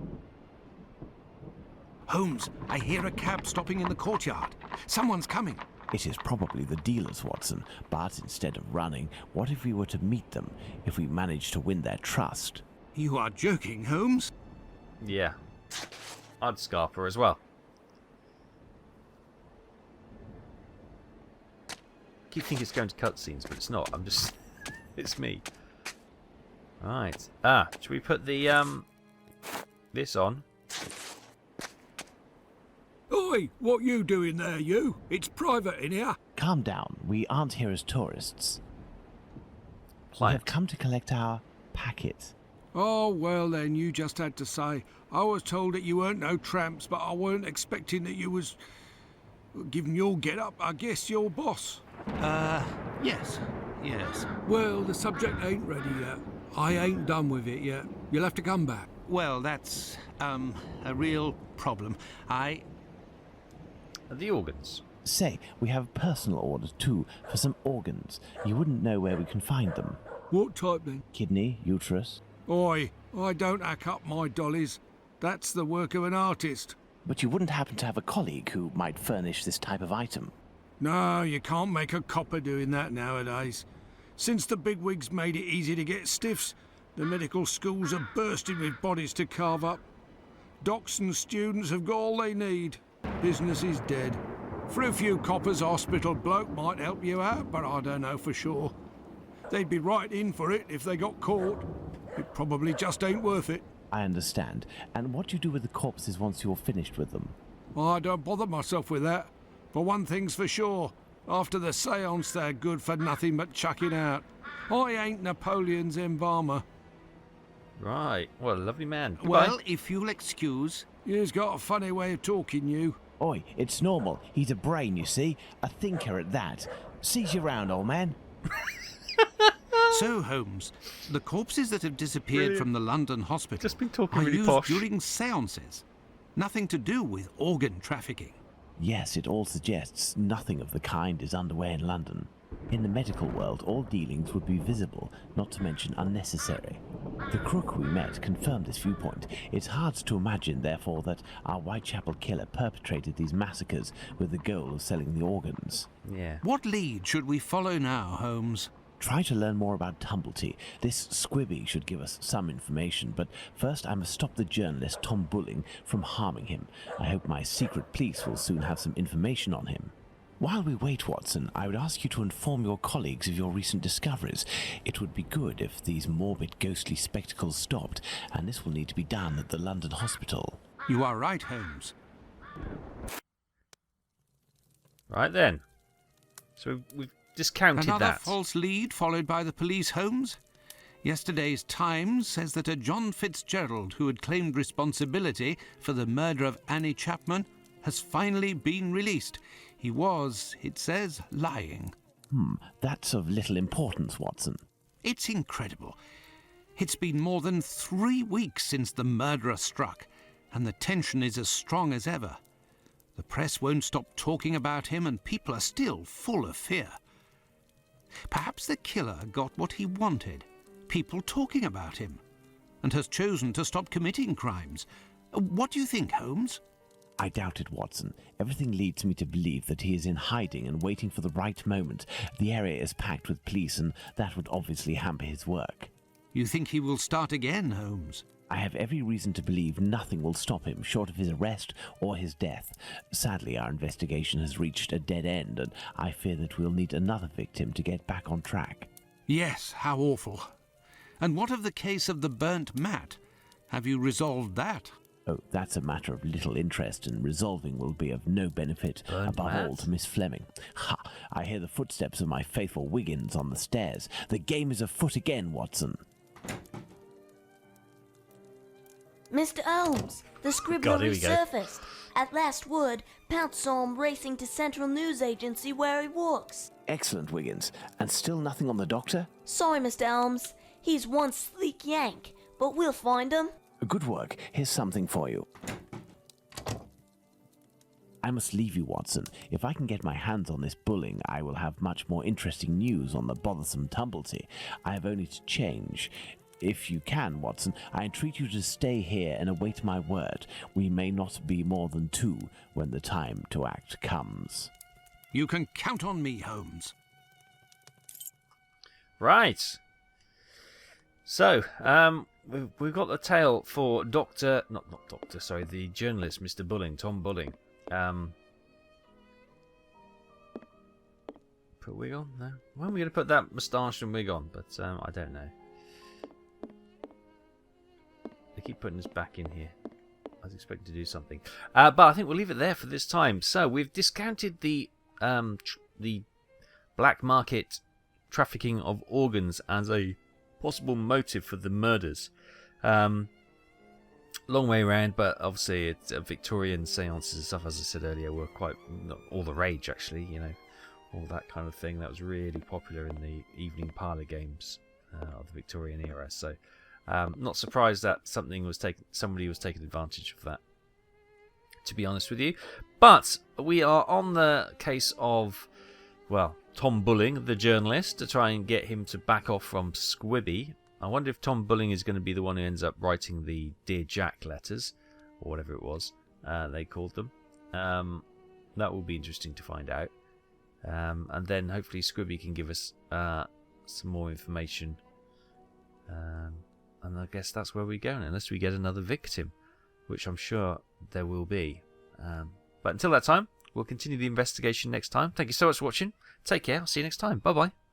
Holmes, I hear a cab stopping in the courtyard. Someone's coming. It is probably the dealers, Watson, but instead of running, what if we were to meet them, if we managed to win their trust? You are joking, Holmes? Yeah. I'd scarp her as well. I keep thinking it's going to cutscenes, but it's not. I'm just... It's me. Right. Should we put the, this on? Oi, what you doing there, you? It's private in here. Calm down. We aren't here as tourists. We Client. have come to collect our packet. Oh, well then, you just had to say. I was told that you weren't no tramps, but I weren't expecting that you was... Given your get-up, I guess your boss. Yes. Yes. Well, the subject ain't ready yet. I ain't done with it yet. You'll have to come back. Well, that's, a real problem. The organs. Say, we have a personal order too for some organs. You wouldn't know where we can find them. What type then? Kidney, uterus. Oi, I don't hack up my dollies. That's the work of an artist. But you wouldn't happen to have a colleague who might furnish this type of item. No, you can't make a copper doing that nowadays. Since the bigwigs made it easy to get stiffs, the medical schools are bursting with bodies to carve up. Docs and students have got all they need. Business is dead. For a few coppers, hospital bloke might help you out, but I don't know for sure. They'd be right in for it if they got caught. It probably just ain't worth it. I understand. And what do you do with the corpses once you're finished with them? I don't bother myself with that. But one thing's for sure. After the seance, they're good for nothing but chucking out. I ain't Napoleon's embalmer. Right. What a lovely man. Goodbye. Well, if you'll excuse... You've got a funny way of talking, you. Oi, it's normal. He's a brain, you see. A thinker at that. Seize you round, old man. So, Holmes, the corpses that have disappeared from the London hospital Just been talking are really used posh. during seances. Nothing to do with organ trafficking. Yes, it all suggests nothing of the kind is underway in London. In the medical world, all dealings would be visible, not to mention unnecessary. The crook we met confirmed this viewpoint. It's hard to imagine, therefore, that our Whitechapel killer perpetrated these massacres with the goal of selling the organs. Yeah. What lead should we follow now, Holmes? Try to learn more about Tumblety. This squibby should give us some information, but first I must stop the journalist Tom Bulling from harming him. I hope my secret police will soon have some information on him. While we wait, Watson, I would ask you to inform your colleagues of your recent discoveries. It would be good if these morbid ghostly spectacles stopped, and this will need to be done at the London hospital. You are right, Holmes. Right then. So we've discounted Another that. false lead followed by the police, Holmes? Yesterday's Times says that a John Fitzgerald, who had claimed responsibility for the murder of Annie Chapman, has finally been released. He was, it says, lying. That's of little importance, Watson. It's incredible. It's been more than 3 weeks since the murderer struck, and the tension is as strong as ever. The press won't stop talking about him, and people are still full of fear. Perhaps the killer got what he wanted, people talking about him, and has chosen to stop committing crimes. What do you think, Holmes? I doubt it, Watson. Everything leads me to believe that he is in hiding and waiting for the right moment. The area is packed with police, and that would obviously hamper his work. You think he will start again, Holmes? I have every reason to believe nothing will stop him short of his arrest or his death. Sadly, our investigation has reached a dead end, and I fear that we'll need another victim to get back on track. Yes, how awful. And what of the case of the burnt mat? Have you resolved that? Oh, that's a matter of little interest, and resolving will be of no benefit, above all to Miss Fleming. Ha! I hear the footsteps of my faithful Wiggins on the stairs. The game is afoot again, Watson. Mr. Holmes, the scribbler God, here we go. resurfaced. At last word, Pounce saw him racing to Central News Agency where he works. Excellent, Wiggins. And still nothing on the doctor? Sorry, Mr. Holmes. He's one sleek yank, but we'll find him. Good work. Here's something for you. I must leave you, Watson. If I can get my hands on this Bulling, I will have much more interesting news on the bothersome Tumblety. I have only to change. If you can, Watson, I entreat you to stay here and await my word. We may not be more than two when the time to act comes. You can count on me, Holmes. Right. So, we've got the tale for the journalist, Mr. Bulling, Tom Bulling. Put a wig on? No. When are we going to put that moustache and wig on? But I don't know. They keep putting us back in here. I was expecting to do something. But I think we'll leave it there for this time. So, we've discounted the black market trafficking of organs as a possible motive for the murders. Long way around, but obviously it's Victorian seances and stuff, as I said earlier, were quite not all the rage, actually, you know. all that kind of thing. That was really popular in the evening parlour games of the Victorian era. So, not surprised that somebody was taking advantage of that, to be honest with you. But we are on the case of, well, Tom Bulling, the journalist, to try and get him to back off from Squibby. I wonder if Tom Bulling is going to be the one who ends up writing the Dear Jack letters, or whatever it was they called them. That will be interesting to find out. And then hopefully Squibby can give us some more information. And I guess that's where we go, unless we get another victim, which I'm sure there will be. But until that time, we'll continue the investigation next time. Thank you so much for watching. Take care. I'll see you next time. Bye-bye.